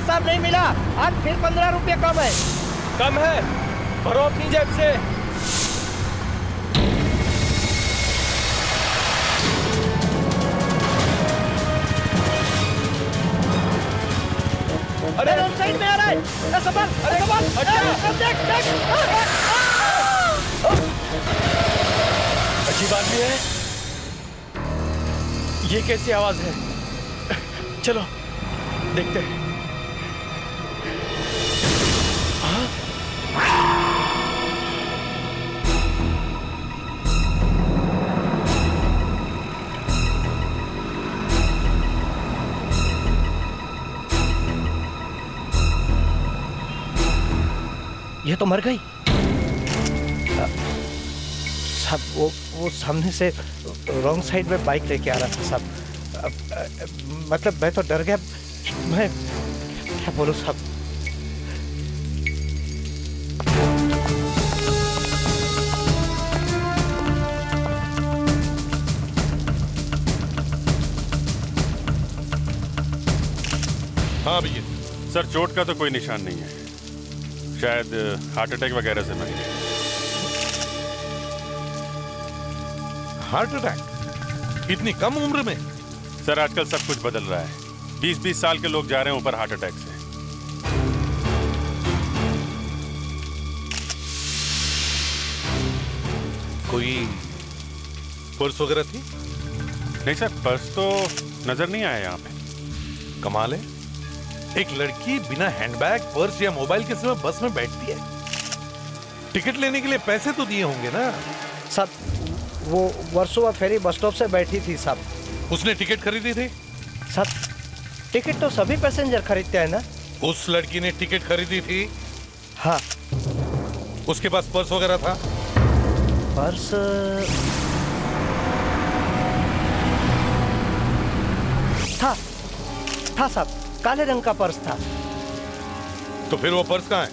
हिसाब नहीं मिला, आज फिर 15 रुपये कम है। कम है, भरो अपनी जेब से। अरे रोड साइड में आ रहा है। संभाल, अरे संभाल, देख देख। अजीब आदमी है, ये कैसी आवाज है? चलो देखते हैं। ये तो मर गई। साहब वो सामने से रॉन्ग साइड में बाइक लेके आ रहा था साहब। मतलब मैं तो डर गया। मैं क्या बोलूं साहब। हाँ भैया। सर चोट का तो कोई निशान नहीं है, शायद हार्ट अटैक वगैरह से मरी है। हार्ट अटैक इतनी कम उम्र में? सर आजकल सब कुछ बदल रहा है, 20-20 साल के लोग जा रहे हैं ऊपर हार्ट अटैक से। कोई पर्स वगैरह थी? नहीं सर, पर्स तो नजर नहीं आया यहाँ पे। कमाल है, एक लड़की बिना हैंडबैग, पर्स या मोबाइल के समय बस में बैठती है। टिकट लेने के लिए पैसे तो दिए होंगे ना? साहब वो वर्सोवा फेरी बस स्टॉप से बैठी थी साहब। उसने टिकट खरीदी थी? साहब टिकट तो सभी पैसेंजर खरीदते हैं ना। उस लड़की ने टिकट खरीदी थी? हाँ। उसके पास पर्स वगैरह था? पर्स था साहब, काले रंग का पर्स था। तो फिर वो पर्स कहाँ है?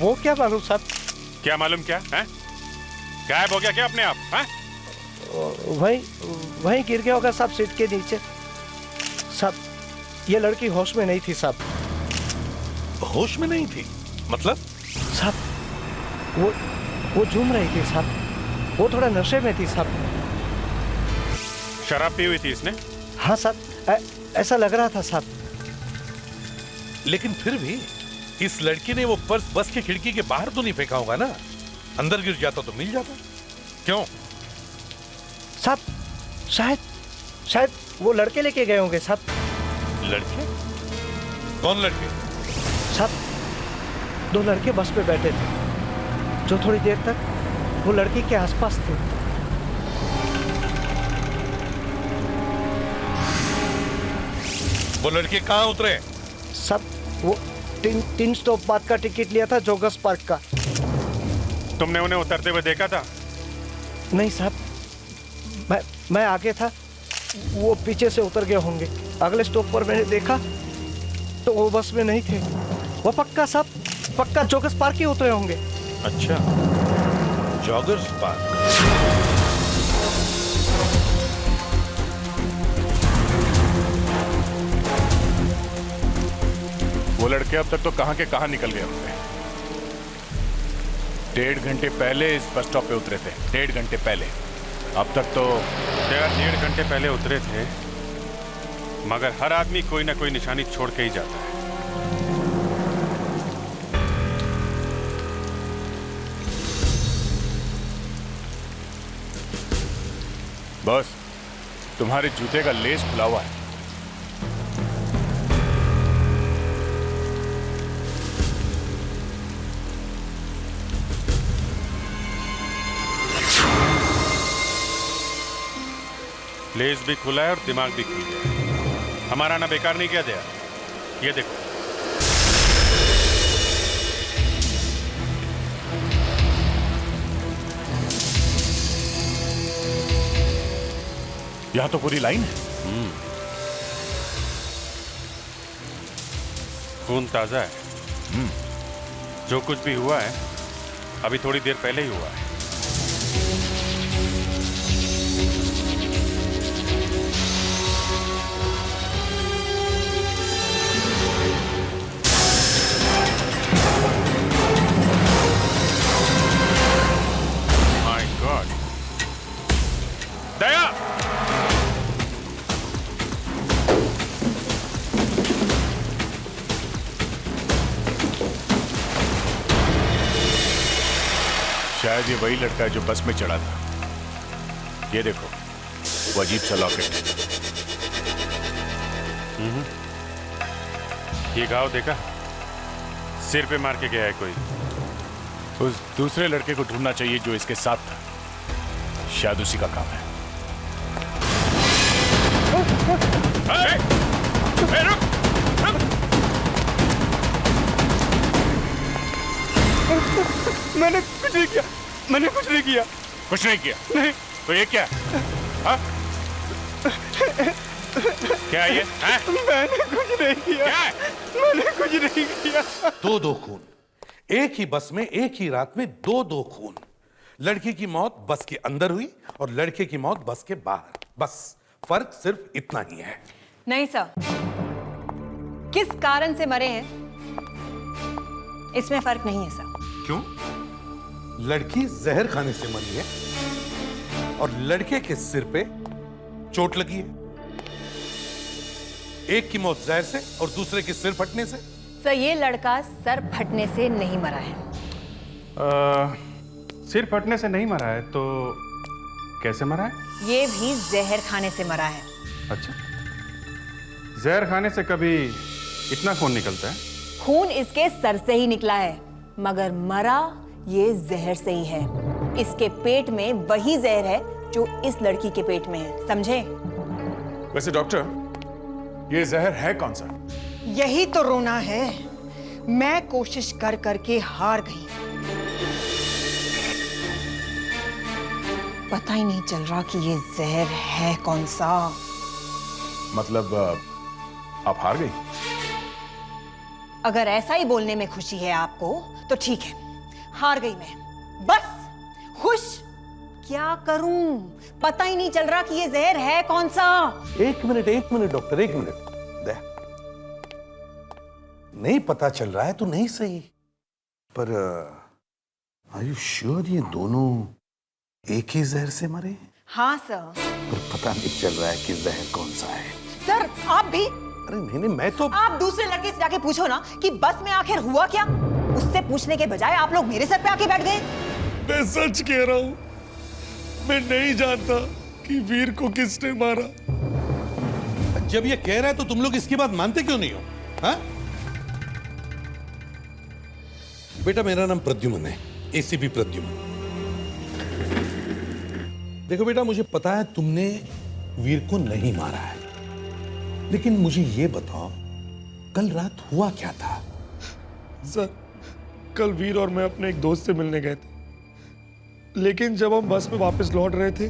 वो क्या मालूम साहब। क्या मालूम क्या है? गायब हो गया क्या अपने आप? है वहीं गिर गया होगा साहब, सीट के नीचे। साहब ये लड़की होश में नहीं थी साहब। होश में नहीं थी मतलब? साहब वो झूम रही थी साहब, वो थोड़ा नशे में थी साहब। शराब पी हुई थी इसने? हाँ साहब, ऐसा लग रहा था साहब। लेकिन फिर भी इस लड़की ने वो पर्स बस की खिड़की के बाहर तो नहीं फेंका होगा ना? अंदर गिर जाता तो मिल जाता। क्यों साहब? शायद वो लड़के लेके गए होंगे साहब। लड़के? कौन लड़के? साहब 2 लड़के बस पे बैठे थे जो थोड़ी देर तक वो लड़की के आसपास थे। वो लड़के कहाँ उतरे? सब वो 3 स्टॉप बाद का टिकट लिया था, जोगस पार्क का। तुमने उन्हें उतरते हुए देखा था? नहीं साहब, मैं आगे था, वो पीछे से उतर गए होंगे। अगले स्टॉप पर मैंने देखा तो वो बस में नहीं थे। वो पक्का साहब, पक्का जोगस पार्क ही उतरे होंगे। अच्छा, जॉगर्स पार्क। वो लड़के अब तक तो कहां के कहां निकल गए होंगे। 1.5 घंटे पहले इस बस स्टॉप पे उतरे थे, 1.5 घंटे पहले। अब तक तो 1.5 घंटे पहले उतरे थे, मगर हर आदमी कोई ना कोई निशानी छोड़ के ही जाता है। बस तुम्हारे जूते का लेस खुला हुआ है। लेस भी खुला है और दिमाग भी खुल गया है। हमारा ना बेकार नहीं किया दिया। ये देखो, यहां तो पूरी लाइन है। खून ताजा है। जो कुछ भी हुआ है अभी थोड़ी देर पहले ही हुआ है। शायद ये वही लड़का है जो बस में चढ़ा था। ये देखो, वो अजीब सा लॉकेट। ये घाव देखा? सिर पे मार के गया है कोई। उस दूसरे लड़के को ढूंढना चाहिए जो इसके साथ था। शायद उसी का काम है। रुक! मैंने कुछ नहीं किया। कुछ नहीं किया? नहीं। तो ये क्या? हाँ? क्या ये? हाँ? मैंने कुछ नहीं किया। क्या है? मैंने कुछ नहीं किया। दो खून, एक ही बस में एक ही रात में दो खून। लड़की की मौत बस के अंदर हुई और लड़के की मौत बस के बाहर। बस फर्क सिर्फ इतना ही है। नहीं सर, किस कारण से मरे हैं इसमें फर्क नहीं है सर। क्यों? लड़की जहर खाने से मरी है और लड़के के सिर पे चोट लगी है। एक की मौत जहर से और दूसरे के सिर फटने से। सर ये लड़का सर फटने से नहीं मरा है। सिर फटने से नहीं मरा है तो कैसे मरा है? ये भी जहर खाने से मरा है। अच्छा, जहर खाने से कभी इतना खून निकलता है? खून इसके सर से ही निकला है, मगर मरा ये जहर से ही है। इसके पेट में वही जहर है जो इस लड़की के पेट में है, समझे? वैसे डॉक्टर, ये जहर है कौन सा? यही तो रोना है। मैं कोशिश कर करके हार गई। पता ही नहीं चल रहा कि ये जहर है कौन सा। मतलब आप हार गई? अगर ऐसा ही बोलने में खुशी है आपको तो ठीक है, हार गई मैं। बस खुश क्या करूं, पता ही नहीं चल रहा कि ये जहर है कौन सा। एक मिनट डॉक्टर, एक मिनट। नहीं पता चल रहा है तो नहीं सही, पर आर यू श्योर ये दोनों एक ही जहर से मरे? हाँ सर। पर पता नहीं चल रहा है कि जहर कौन सा है। सर आप भी? अरे नहीं, मैं तो आप दूसरे लड़के से जाके पूछो ना कि बस में आखिर हुआ क्या। उससे पूछने के बजाय आप लोग मेरे सर पे आके बैठ गए। मैं सच कह रहा हूं, मैं नहीं जानता कि वीर को किसने मारा। जब ये कह रहा है तो तुम लोग इसकी बात मानते क्यों नहीं हो? हाँ? बेटा मेरा नाम प्रद्युमन है, एसीपी प्रद्युमन। देखो बेटा, मुझे पता है तुमने वीर को नहीं मारा है, लेकिन मुझे ये बताओ कल रात हुआ क्या था? सर, कल वीर और मैं अपने एक दोस्त से मिलने गए थे, लेकिन जब हम बस में वापस लौट रहे थे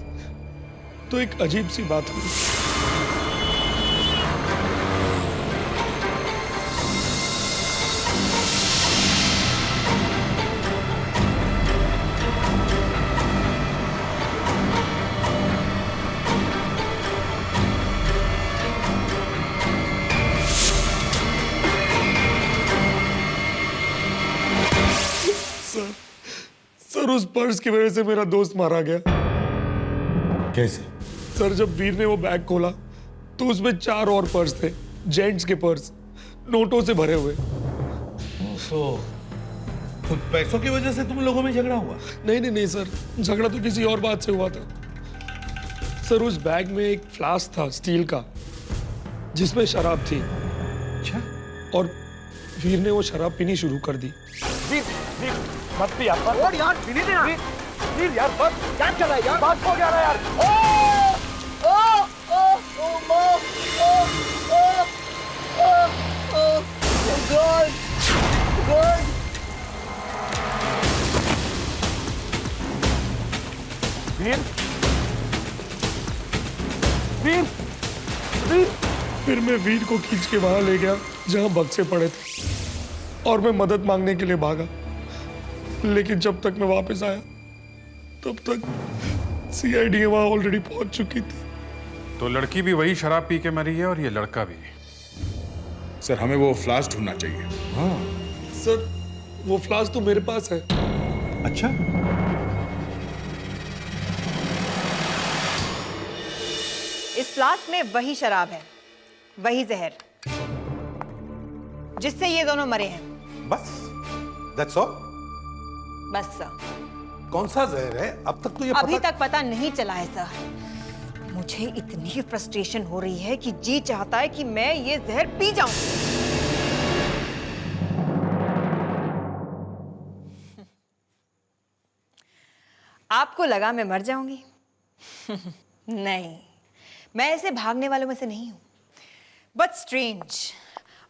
तो एक अजीब सी बात हुई। सर उस पर्स की वजह से मेरा दोस्त मारा गया। कैसे? सर जब वीर ने वो बैग खोला तो उसमें 4 और पर्स थे, जेंट्स के पर्स, नोटों से भरे हुए। तो पैसों की वजह से तुम लोगों में झगड़ा हुआ? नहीं सर, झगड़ा तो किसी और बात से हुआ था। सर उस बैग में एक फ्लास्क था स्टील का जिसमें शराब थी। अच्छा। और वीर ने वो शराब पीनी शुरू कर दी। मत भी यार, और यार पीने दे यार। वीर यार, बस क्या चल रहा है यार? बात हो गया ना यार। ओ ओ ओ ओ ओ गॉड गॉड। वीर वीर वीर। फिर मैं वीर को खींच के वहां ले गया जहां बक्से पड़े थे और मैं मदद मांगने के लिए भागा, लेकिन जब तक मैं वापस आया तब तक सीआईडी वहां ऑलरेडी पहुंच चुकी थी। तो लड़की भी वही शराब पी के मरी है और ये लड़का भी। सर हमें वो फ्लास्क ढूंढना चाहिए। हाँ। सर वो फ्लास्क तो मेरे पास है। अच्छा। इस फ्लास्क में वही शराब है, वही जहर जिससे ये दोनों मरे हैं। बस दैट्स ऑल? बस सर। कौन सा जहर है? अब तक तो ये अभी तक पता नहीं चला है सर। मुझे इतनी फ्रस्ट्रेशन हो रही है कि जी चाहता है कि मैं ये जहर पी जाऊं। आपको लगा मैं मर जाऊंगी? नहीं, मैं ऐसे भागने वालों में से नहीं हूं। बट स्ट्रेंज,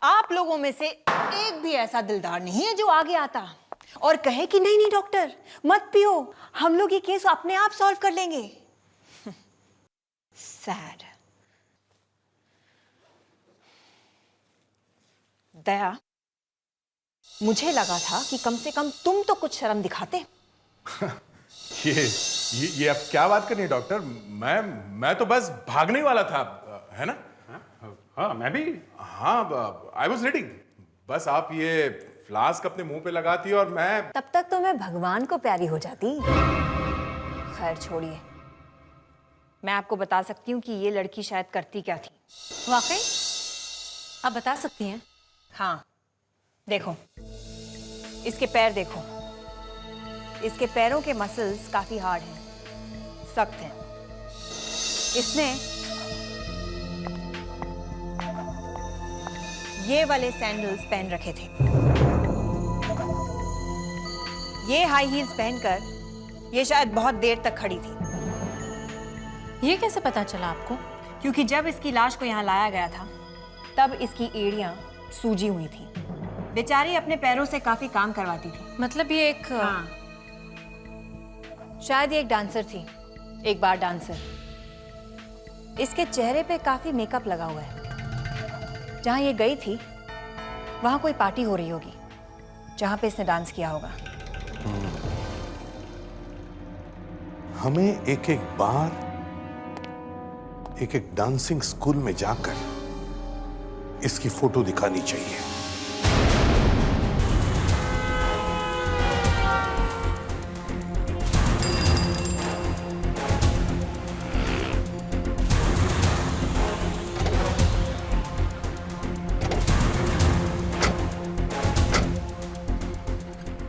आप लोगों में से एक भी ऐसा दिलदार नहीं है जो आगे आता और कहे कि नहीं नहीं डॉक्टर मत पियो, हम लोग ये केस अपने आप सॉल्व कर लेंगे। सैड। दया, मुझे लगा था कि कम से कम तुम तो कुछ शर्म दिखाते। ये अब क्या बात करनी है डॉक्टर? मैं तो बस भागने वाला था, है ना? हाँ, मैं भी। हाँ, आई वॉज रेडी। बस आप ये फ्लास्क अपने मुंह पे लगाती और मैं... तब तक तो मैं भगवान को प्यारी हो जाती। खैर छोड़िए, मैं आपको बता सकती हूँ कि ये लड़की शायद करती क्या थी। वाकई आप बता सकती हैं? हाँ, देखो, इसके पैर देखो। इसके पैरों के मसल्स काफी हार्ड हैं, सख्त हैं। इसने ये वाले सैंडल्स पहन रखे थे। ये हाई हील्स पहनकर ये शायद बहुत देर तक खड़ी थी। ये कैसे पता चला आपको? क्योंकि जब इसकी लाश को यहाँ लाया गया था तब इसकी एड़ियां सूजी हुई थी। बेचारी अपने पैरों से काफी काम करवाती थी। मतलब ये एक हाँ, शायद ये एक डांसर थी, एक बार डांसर। इसके चेहरे पे काफी मेकअप लगा हुआ है। जहां ये गई थी वहां कोई पार्टी हो रही होगी जहां पे इसने डांस किया होगा। हमें एक एक बार एक एक डांसिंग स्कूल में जाकर इसकी फोटो दिखानी चाहिए।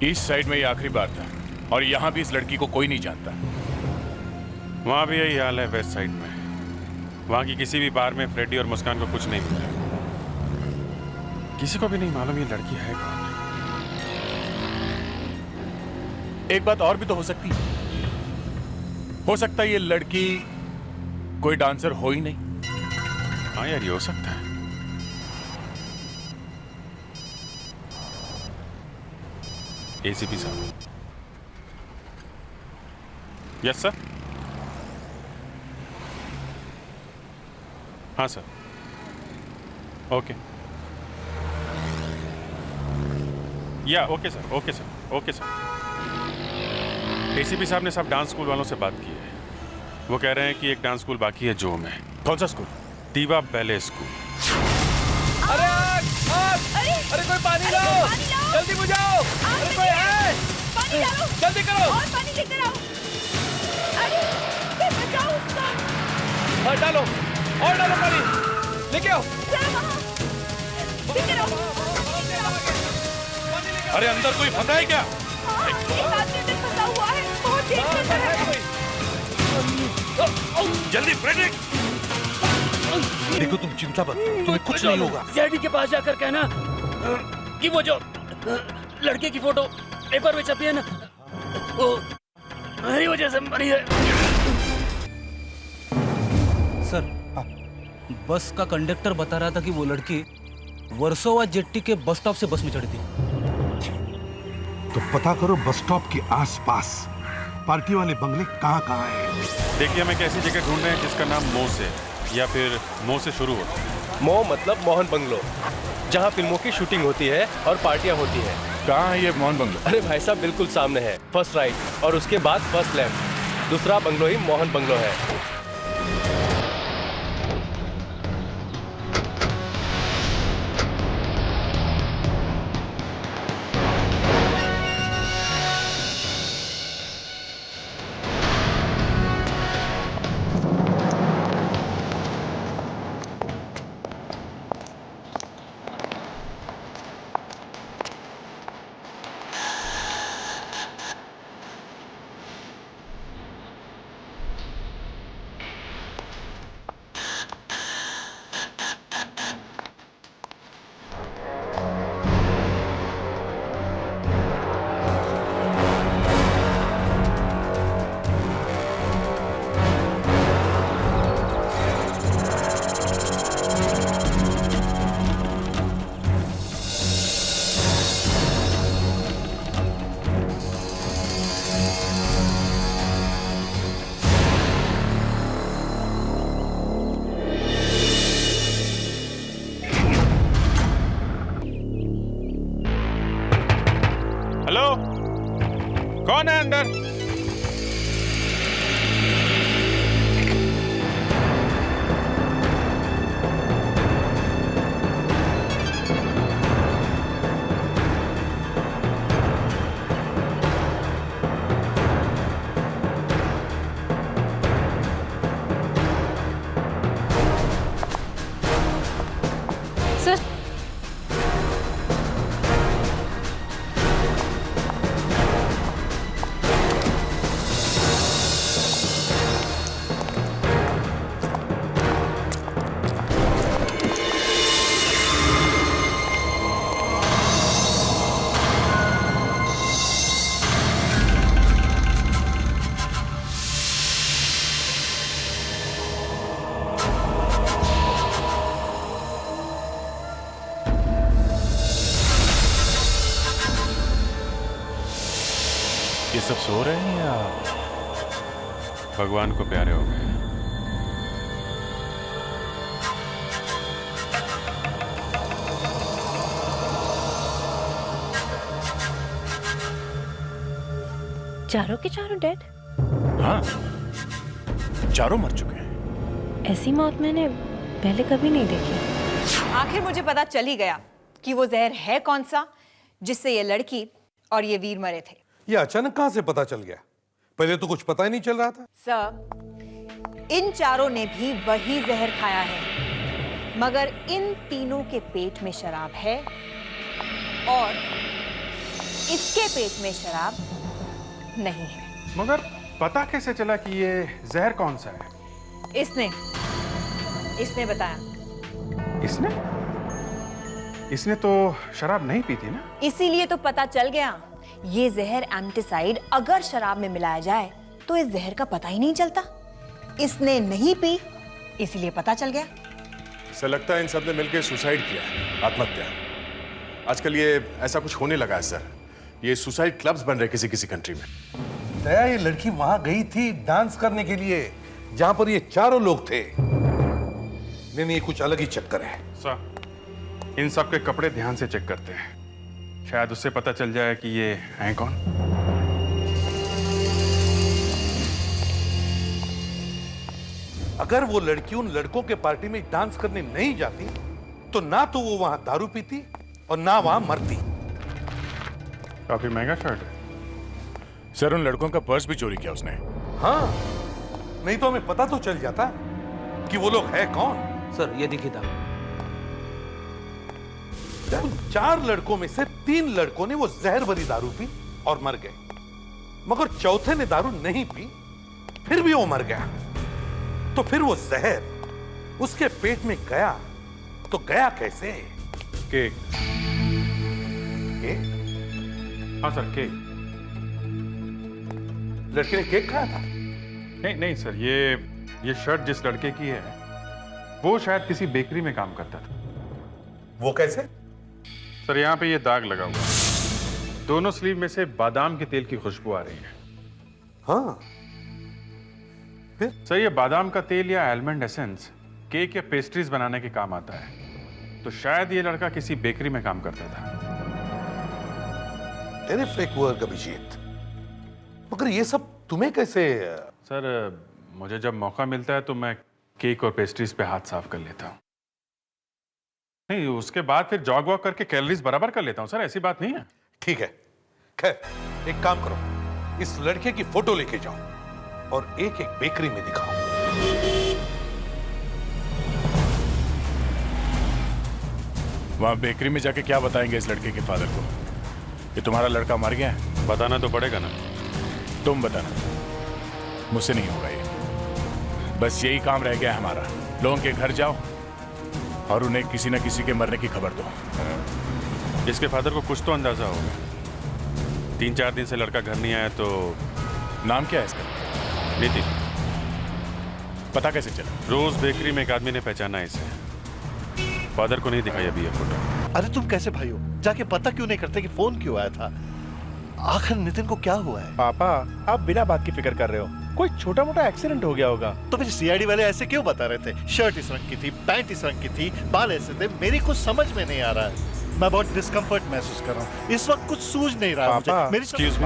ईस्ट साइड में ये आखिरी बार था और यहाँ भी इस लड़की को कोई नहीं जानता। वहाँ भी यही हाल है वेस्ट साइड में। वहाँ की किसी भी बार में फ्रेडी और मुस्कान को कुछ नहीं मिला। किसी को भी नहीं मालूम ये लड़की है कौन। एक बात और भी तो हो सकती है। हो सकता है ये लड़की कोई डांसर हो ही नहीं। हाँ यार, ये हो सकता है। एसीपी साहब। Yes sir. हाँ सर, ओके। या okay sir, okay sir, okay sir. ACP साहब ने सब डांस स्कूल वालों से बात की है। वो कह रहे हैं कि एक डांस स्कूल बाकी है जो में। कौन सा स्कूल? दीवा बैले स्कूल। अरे आग, आग! अरे कोई पानी लाओ, जल्दी बुझाओ। अरे कोई है? पानी डालो, जल्दी करो। और पानी लेकर आओ। अरे बचाओ उसको। और डालो पानी, लेके आओ। लेकर आओ। अरे अंदर कोई फंसा है क्या? एक आदमी अंदर फंसा हुआ है, बहुत डेंजर है। जल्दी फ्रेडरिक। देखो तुम चिंता मत, तुम्हें कुछ नहीं होगा। सीआईडी के पास जाकर कहना कि वो जो लड़के की फोटो पेपर में छपी है ना, वो मेरी वजह से मरी है। सर, बस का कंडक्टर बता रहा था कि वो लड़की वर्सोवा जेट्टी के बस स्टॉप से बस में चढ़ी थी। तो पता करो बस स्टॉप के आसपास पार्टी वाले बंगले कहाँ हैं। देखिए, हम एक ऐसी जगह ढूंढ रहे हैं जिसका नाम मो से या फिर मो से शुरू होता है। मो मतलब मोहन बंगलो, जहाँ फिल्मों की शूटिंग होती है और पार्टियां होती हैं। कहाँ है ये मोहन बंगलो? अरे भाई साहब, बिल्कुल सामने है, फर्स्ट राइट और उसके बाद फर्स्ट लेफ्ट। दूसरा बंगलो ही मोहन बंगलो है। हेलो, कौन है अंदर? ये सब सो रहे हैं या भगवान को प्यारे हो गए? चारों के चारों डेड? हाँ, चारों मर चुके हैं। ऐसी मौत मैंने पहले कभी नहीं देखी। आखिर मुझे पता चल ही गया कि वो जहर है कौन सा जिससे ये लड़की और ये वीर मरे थे। ये अचानक कहां से पता चल गया? पहले तो कुछ पता ही नहीं चल रहा था। सर, इन चारों ने भी वही जहर खाया है, मगर इन तीनों के पेट में शराब है और इसके पेट में शराब नहीं है। मगर पता कैसे चला कि ये जहर कौन सा है? इसने बताया। इसने तो शराब नहीं पी थी ना? इसीलिए तो पता चल गया। ये जहर एंटीसाइड अगर शराब में मिलाया जाए तो इस जहर का पता ही नहीं चलता। इसने नहीं पी, इसीलिए पता चल गया। ऐसा लगता है इन सब ने मिलकर सुसाइड किया है, आत्महत्या। आजकल ये ऐसा कुछ होने लगा है सर। ये सुसाइड क्लब्स बन रहे किसी किसी कंट्री में। दया, ये लड़की वहां गई थी डांस करने के लिए जहां पर ये चारों लोग थे। नहीं, ये कुछ अलग ही चक्कर है। सर, इन सब के कपड़े ध्यान से चेक करते हैं, शायद उससे पता चल जाए कि ये हैं कौन। अगर वो लड़की उन लड़कों के पार्टी में डांस करने नहीं जाती तो ना तो वो वहां दारू पीती और ना वहां मरती। काफी महंगा शर्ट है। सर, उन लड़कों का पर्स भी चोरी किया उसने। हाँ, नहीं तो हमें पता तो चल जाता कि वो लोग है कौन। सर, ये देखिए था। उन 4 लड़कों में से 3 लड़कों ने वो जहर भरी दारू पी और मर गए, मगर चौथे ने दारू नहीं पी, फिर भी वो मर गया। तो फिर वो जहर उसके पेट में गया तो गया कैसे? केक। केक? हाँ सर, केक। लड़के ने केक खाया था? नहीं सर, ये शर्ट जिस लड़के की है वो शायद किसी बेकरी में काम करता था। वो कैसे? सर, यहाँ पे ये दाग लगा हुआ है। दोनों स्लीव में से बादाम के तेल की खुशबू आ रही है। हाँ, फिर? सर, ये बादाम का तेल या आलमंड एसेंस केक या पेस्ट्रीज बनाने के काम आता है। तो शायद ये लड़का किसी बेकरी में काम करता था। टेरिफिक वर्क अभिजीत, मगर ये सब तुम्हें कैसे? सर, मुझे जब मौका मिलता है तो मैं केक और पेस्ट्रीज पे हाथ साफ कर लेता हूँ। नहीं, उसके बाद फिर जॉग वॉक करके कैलोरीज बराबर कर लेता हूँ सर, ऐसी बात नहीं है। ठीक है, खैर एक काम करो, इस लड़के की फोटो लेके जाओ और एक एक बेकरी में दिखाओ। वहां बेकरी में जाके क्या बताएंगे इस लड़के के फादर को कि तुम्हारा लड़का मर गया है? बताना तो पड़ेगा ना। तुम बताना, मुझसे नहीं होगा ये। बस यही काम रह गया है हमारा। लोगों के घर जाओ और उन्हें किसी न किसी के मरने की खबर दो। इसके फादर को कुछ तो अंदाजा होगा। 3-4 दिन से लड़का घर नहीं आया। तो नाम क्या है इसका? नितिन। पता कैसे चला? रोज बेकरी में एक आदमी ने पहचाना इसे। फादर को नहीं दिखाई अभी ये फोटो। अरे तुम कैसे भाई हो? जाके पता क्यों नहीं करते कि फोन क्यों आया था? आखिर नितिन को क्या हुआ है? पापा, आप बिना बात की फिक्र कर रहे हो। कोई छोटा मोटा एक्सीडेंट हो गया होगा। तो फिर सीआईडी वाले ऐसे क्यों बता रहे थे? शर्ट इस रंग की थी, पैंट इस रंग की थी, बाल ऐसे थे। मेरी कुछ समझ में नहीं आ रहा है। मैं बहुत डिस्कम्फर्ट महसूस कर रहा हूँ। इस वक्त कुछ सूझ नहीं रहा मुझे। मेरी एक्सक्यूज मी,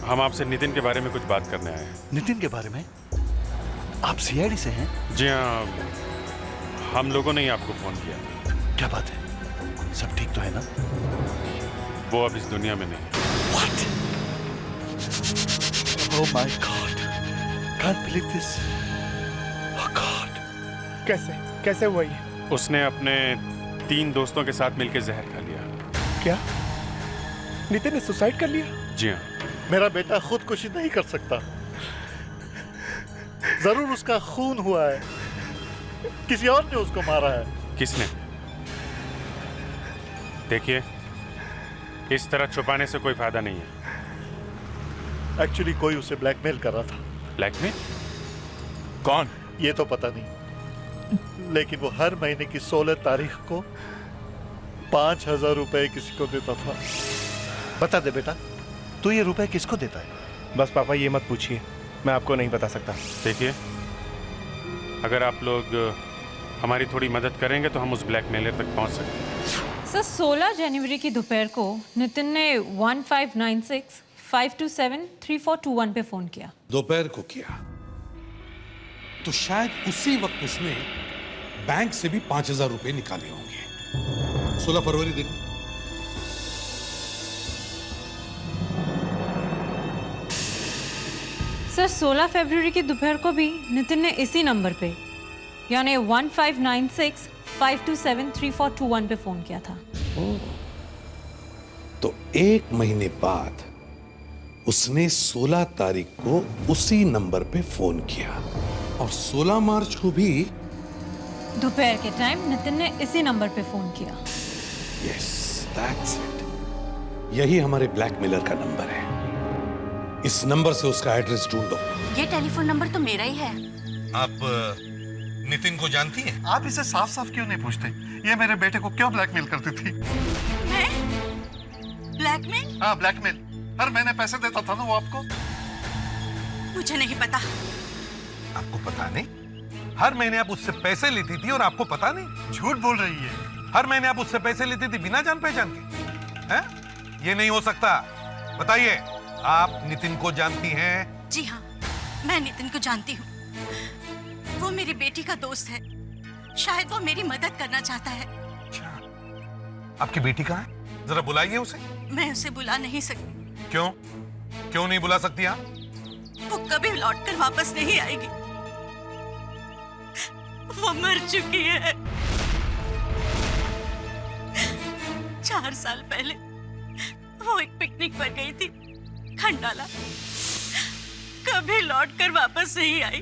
हम आपसे नितिन के बारे में कुछ बात करने आए हैं। नितिन के बारे में? आप सीआईडी से हैं? जी हाँ, हम लोगों ने ही आपको फोन किया। क्या बात है? सब ठीक तो है ना? वो अब इस दुनिया में नहीं। What? Oh my God! Can't believe this. Oh God! कैसे हुआ ये? उसने अपने 3 दोस्तों के साथ मिलकर जहर खा लिया। क्या? नितिन ने सुसाइड कर लिया? जी हाँ। मेरा बेटा खुदकुशी नहीं कर सकता। जरूर उसका खून हुआ है। किसी और ने उसको मारा है। किसने? देखिए, इस तरह छुपाने से कोई फायदा नहीं है। एक्चुअली कोई उसे ब्लैकमेल कर रहा था। ब्लैकमेल? कौन? ये तो पता नहीं, लेकिन वो हर महीने की 16 तारीख को 5,000 रुपए किसी को देता था। बता दे बेटा, तू ये रुपए किसको देता है? बस पापा ये मत पूछिए, मैं आपको नहीं बता सकता। देखिए, अगर आप लोग हमारी थोड़ी मदद करेंगे तो हम उस ब्लैकमेलर तक पहुंच सकते हैं। सर 16 जनवरी की दोपहर को नितिन ने 1596-527-3421 पे फोन किया। दोपहर को किया तो शायद उसी वक्त उसने बैंक से भी 5,000 रुपए निकाले होंगे। 16 फरवरी दिन। सर 16 फरवरी की दोपहर को भी नितिन ने इसी नंबर पे यानी 1596-527-3421 पे फोन किया था। तो 1 महीने बाद उसने 16 तारीख को उसी नंबर पे फोन किया और 16 मार्च को भी दोपहर के टाइम नितिन ने इसी नंबर पे फोन किया। Yes, that's it. यही हमारे ब्लैकमेलर का नंबर है। इस नंबर से उसका एड्रेस ढूंढो। ये टेलीफोन नंबर तो मेरा ही है। आप नितिन को जानती हैं? आप इसे साफ साफ क्यों नहीं पूछते? ये मेरे बेटे को क्यों ब्लैकमेल करती थी? मैं? ब्लैकमेल? हाँ, ब्लैकमेल। हर महीने पैसे देता था ना वो आपको। मुझे नहीं पता। आपको पता नहीं? हर महीने आप उससे पैसे लेती थी और आपको पता नहीं? झूठ बोल रही है। हर महीने आप उससे पैसे लेती थी बिना जान पहचान के? हैं? ये नहीं हो सकता। बताइए, आप नितिन को जानती हैं? जी हाँ, मैं नितिन को जानती हूँ। वो मेरी बेटी का दोस्त है। शायद वो मेरी मदद करना चाहता है। आपकी बेटी कहाँ है? जरा बुलाइए उसे। मैं उसे बुला नहीं सकती। क्यों? क्यों नहीं बुला सकती आप? वो कभी लौटकर वापस नहीं आएगी। वो मर चुकी है। 4 साल पहले वो एक पिकनिक पर गई थी, खंडाला। कभी लौटकर वापस नहीं आई।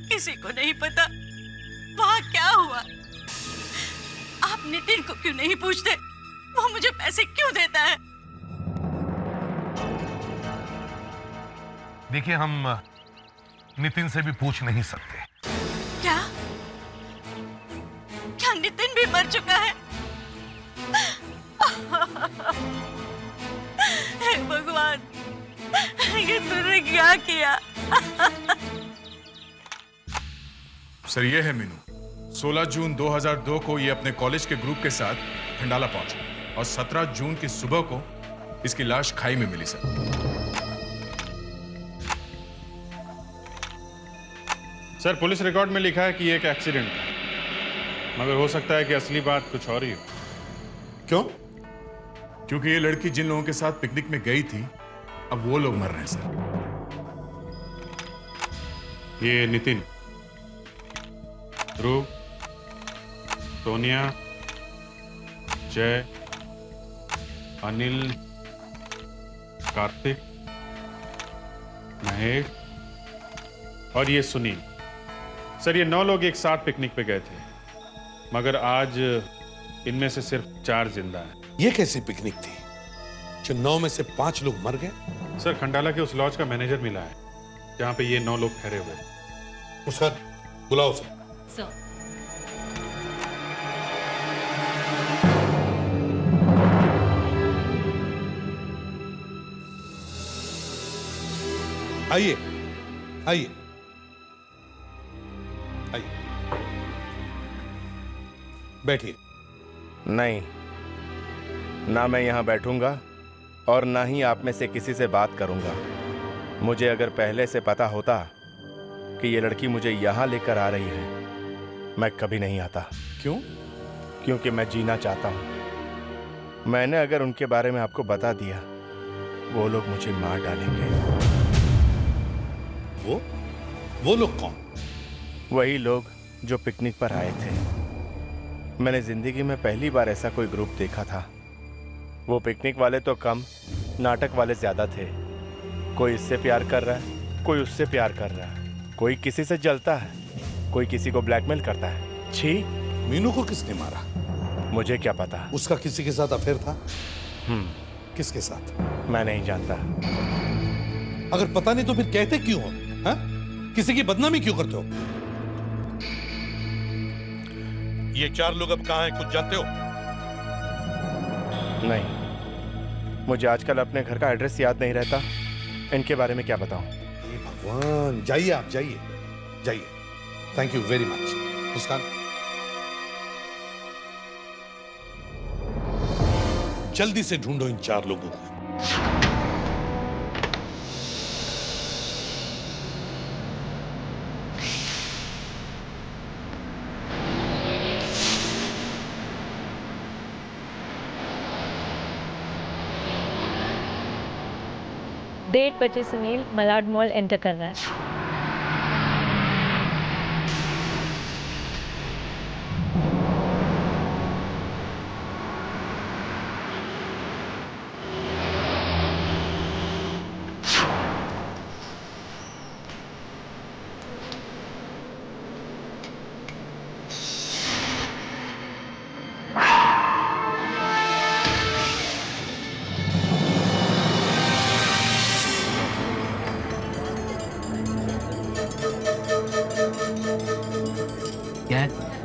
किसी को नहीं पता वहां क्या हुआ। आप नितिन को क्यों नहीं पूछते? वो मुझे पैसे क्यों देता है? देखिए, हम नितिन से भी पूछ नहीं सकते। क्या? क्या नितिन भी मर चुका है? हे भगवान, ये तूने क्या किया? सर, ये है मीनू। 16 जून 2002 को ये अपने कॉलेज के ग्रुप के साथ खंडाला पहुंचा और 17 जून की सुबह को इसकी लाश खाई में मिली सर। सर, पुलिस रिकॉर्ड में लिखा है कि ये एक एक्सीडेंट था, मगर हो सकता है कि असली बात कुछ और ही हो। क्यों? क्योंकि ये लड़की जिन लोगों के साथ पिकनिक में गई थी, अब वो लोग मर रहे हैं सर। ये नितिन, ध्रुव, सोनिया, जय, अनिल, कार्तिक, महेश और ये सुनील। सर, ये 9 लोग एक साथ पिकनिक पे गए थे, मगर आज इनमें से सिर्फ 4 जिंदा हैं। ये कैसी पिकनिक थी जो 9 में से 5 लोग मर गए? सर, खंडाला के उस लॉज का मैनेजर मिला है जहां पे ये 9 लोग ठहरे हुए। उसका बुलाओ सर। सर, आइए आइए आइए, बैठिए। नहीं, ना मैं यहाँ बैठूंगा और ना ही आप में से किसी से बात करूंगा। मुझे अगर पहले से पता होता कि ये लड़की मुझे यहाँ लेकर आ रही है, मैं कभी नहीं आता। क्यों? क्योंकि मैं जीना चाहता हूँ। मैंने अगर उनके बारे में आपको बता दिया, वो लोग मुझे मार डालेंगे। वो लोग कौन? वही लोग जो पिकनिक पर आए थे। मैंने जिंदगी में पहली बार ऐसा कोई ग्रुप देखा था। वो पिकनिक वाले तो कम, नाटक वाले ज्यादा थे। कोई इससे प्यार कर रहा है, कोई उससे प्यार कर रहा है, कोई किसी से जलता है, कोई किसी को ब्लैकमेल करता है। छी! मीनू को किसने मारा? मुझे क्या पता। उसका किसी के साथ अफेयर था? किसके साथ? मैं नहीं जानता। अगर पता नहीं तो फिर कहते क्यों हो? हा? किसी की बदनामी क्यों करते हो? ये 4 लोग अब कहां हैं, कुछ जानते हो? नहीं, मुझे आजकल अपने घर का एड्रेस याद नहीं रहता। इनके बारे में क्या बताऊं? भगवान, जाइए आप, जाइए जाइए। Thank you very much. Muskan, जल्दी से ढूंढो इन 4 लोगों को। डेढ़ बजे सुनील मलाड मॉल एंटर कर रहा है।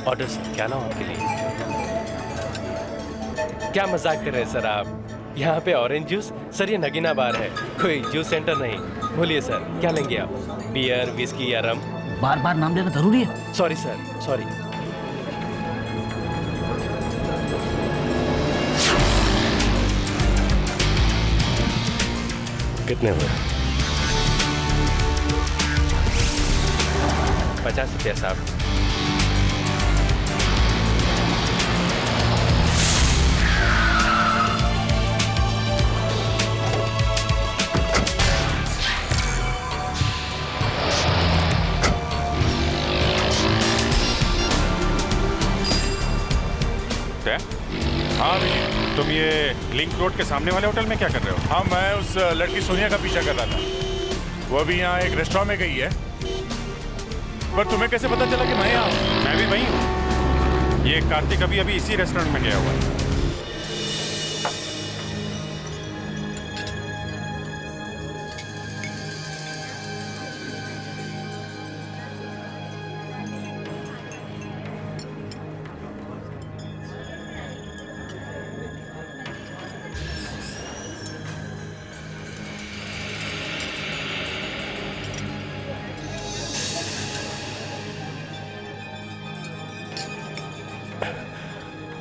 ऑर्डर सर, क्या लाऊं आपके लिए? क्या मजाक कर रहे हैं सर आप? यहाँ पे ऑरेंज जूस? सर ये नगीना बार है, कोई जूस सेंटर नहीं। बोलिए सर, क्या लेंगे आप? बियर, विस्की या रम? बार बार नाम लेना जरूरी है? Sorry sir, sorry. कितने हुए? 50 रुपया साहब। हाँ भैया, तुम ये लिंक रोड के सामने वाले होटल में क्या कर रहे हो? हाँ, मैं उस लड़की सोनिया का पीछा कर रहा था। वो अभी यहाँ एक रेस्टोरेंट में गई है। पर तुम्हें कैसे पता चला कि मैं यहाँ हूँ? मैं भी वहीं हूँ। ये कार्तिक अभी इसी रेस्टोरेंट में गया हुआ है।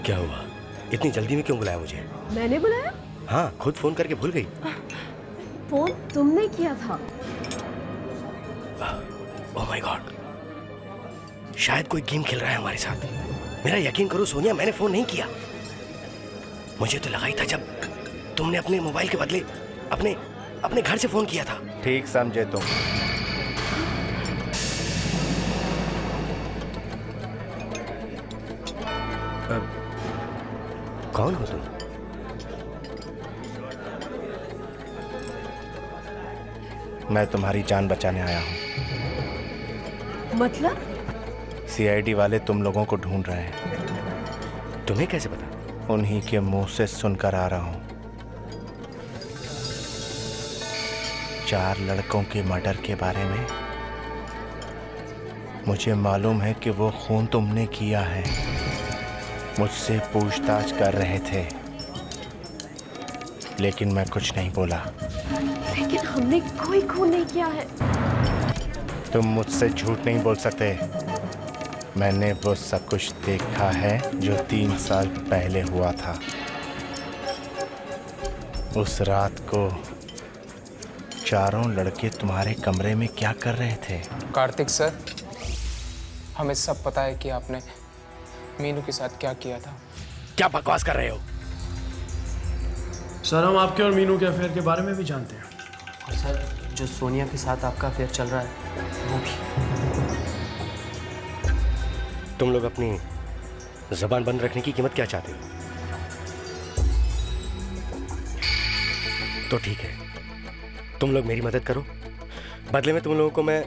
क्या हुआ? इतनी जल्दी में क्यों बुलाया मुझे? मैंने बुलाया? हाँ, खुद फोन करके भूल गई। फोन तुमने किया था? ओह माय गॉड, शायद कोई गेम खेल रहा है हमारे साथ। मेरा यकीन करो सोनिया, मैंने फोन नहीं किया। मुझे तो लगा ही था जब तुमने अपने मोबाइल के बदले अपने घर से फोन किया था। ठीक समझे तुम। कौन हो तुम? मैं तुम्हारी जान बचाने आया हूँ। मतलब? सीआईडी वाले तुम लोगों को ढूंढ रहे हैं। तुम्हें कैसे पता? उन्हीं के मुंह से सुनकर आ रहा हूँ। 4 लड़कों के मर्डर के बारे में मुझे मालूम है कि वो खून तुमने किया है। मुझसे पूछताछ कर रहे थे, लेकिन मैं कुछ नहीं बोला। लेकिन हमने कोई खून नहीं किया है। तुम मुझसे झूठ नहीं बोल सकते। मैंने वो सब कुछ देखा है जो 3 साल पहले हुआ था। उस रात को चारों लड़के तुम्हारे कमरे में क्या कर रहे थे? कार्तिक सर, हमें सब पता है कि आपने मीनू के साथ क्या किया था। क्या बकवास कर रहे हो? सर, हम आपके और मीनू के अफेयर के बारे में भी जानते हैं। और सर, जो सोनिया के साथ आपका अफेयर चल रहा है वो भी। तुम लोग अपनी जबान बंद रखने की कीमत क्या चाहते हो? तो ठीक है, तुम लोग मेरी मदद करो, बदले में तुम लोगों को मैं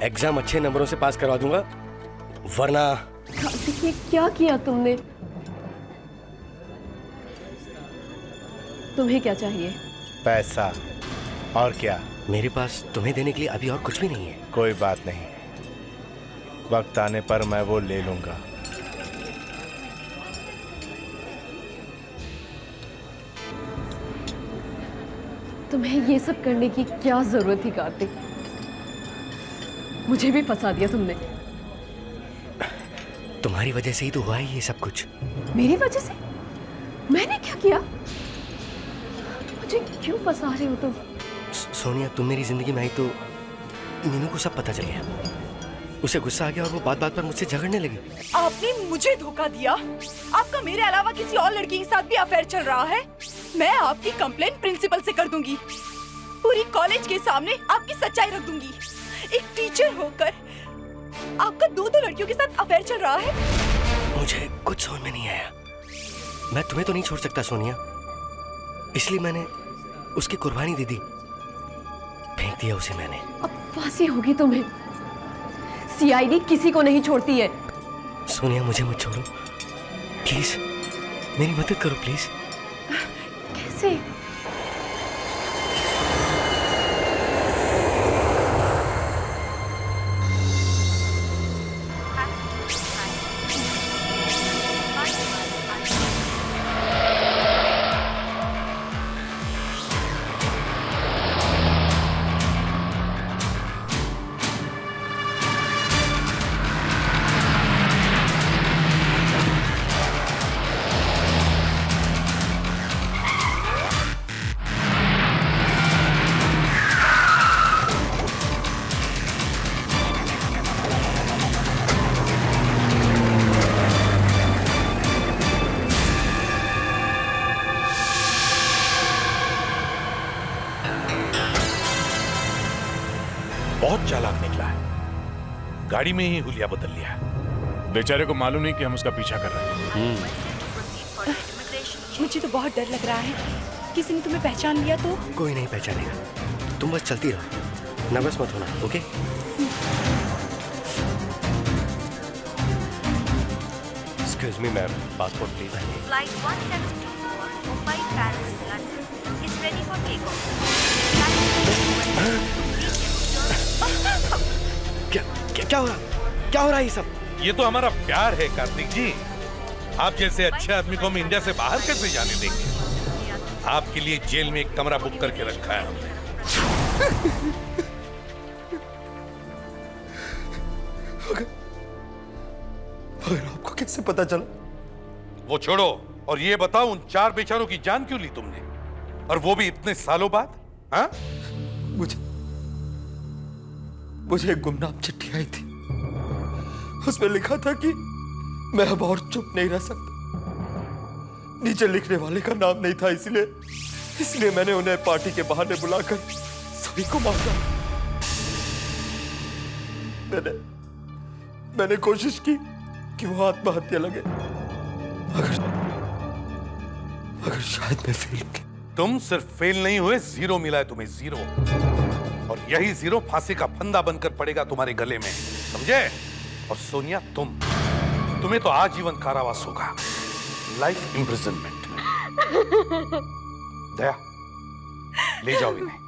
एग्जाम अच्छे नंबरों से पास करवा दूंगा, वरना। कार्तिक, ये क्या किया तुमने? तुम्हें क्या चाहिए? पैसा। और क्या? मेरे पास तुम्हें देने के लिए अभी और कुछ भी नहीं है। कोई बात नहीं, वक्त आने पर मैं वो ले लूंगा। तुम्हें ये सब करने की क्या जरूरत थी कार्तिक? मुझे भी फंसा दिया तुमने। तुम्हारी वजह से ही तो हुआ है ये सब कुछ। मेरी वजह से? मैंने क्या किया? मुझे क्यों फंसा रहे हो तुम? सोनिया, तुम मेरी जिंदगी में आई तो मीनू को सब पता चल गया। उसे गुस्सा आ गया और वो बात बात पर मुझसे झगड़ने लगी। आपने मुझे धोखा दिया। आपका मेरे अलावा किसी और लड़की के साथ भी अफेयर चल रहा है। मैं आपकी कंप्लेंट प्रिंसिपल से कर दूंगी। पूरी कॉलेज के सामने आपकी सच्चाई रख दूंगी। एक टीचर होकर आपका 2 लड़कियों के साथ अफेयर चल रहा है। मुझे कुछ समझ में नहीं आया। मैं तुम्हें तो नहीं छोड़ सकता सोनिया, इसलिए मैंने उसकी कुर्बानी दे दी, फेंक दिया उसे मैंने। अब फांसी होगी तुम्हें। सीआईडी किसी को नहीं छोड़ती है। सोनिया, मुझे मत छोड़ो प्लीज, मेरी मदद करो प्लीज। कैसे? बहुत चालाक निकला है। गाड़ी में ही हुलिया बदल लिया। बेचारे को मालूम नहीं कि हम उसका पीछा कर रहे हैं। मुझे तो बहुत डर लग रहा है। किसी ने तुम्हें पहचान लिया तो? कोई नहीं पहचानेगा, तुम बस चलती रहो, नर्वस मत होना, okay? Excuse me ma'am, passport please. Flight 172 Mumbai Paris London is ready for takeoff. क्या हो रहा है ये सब? ये तो हमारा प्यार है कार्तिक जी। आप जैसे अच्छे आदमी को हम इंडिया से बाहर कैसे जाने देंगे? आपके लिए जेल में एक कमरा बुक करके रखा है हमने। मगर आपको कैसे पता चला? वो छोड़ो और ये बताओ, उन 4 बेचारों की जान क्यों ली तुमने, और वो भी इतने सालों बाद? हाँ? मुझे एक गुमनाम चिट्ठी आई थी। उसमें लिखा था कि मैं अब और चुप नहीं रह सकता। नीचे लिखने वाले का नाम नहीं था, इसलिए मैंने उन्हें पार्टी के बहाने बुलाकर सभी को मारा। मैंने कोशिश की कि वो आत्महत्या लगे, मगर शायद मैं फेल हो गया। तुम सिर्फ फेल नहीं हुए, 0 मिला है तुम्हें, 0। और यही 0 फांसी का फंदा बनकर पड़ेगा तुम्हारे गले में, समझे? और सोनिया, तुम्हें तो आजीवन कारावास होगा, लाइफ इम्प्रिजनमेंट। दया, ले जाओ इन्हें।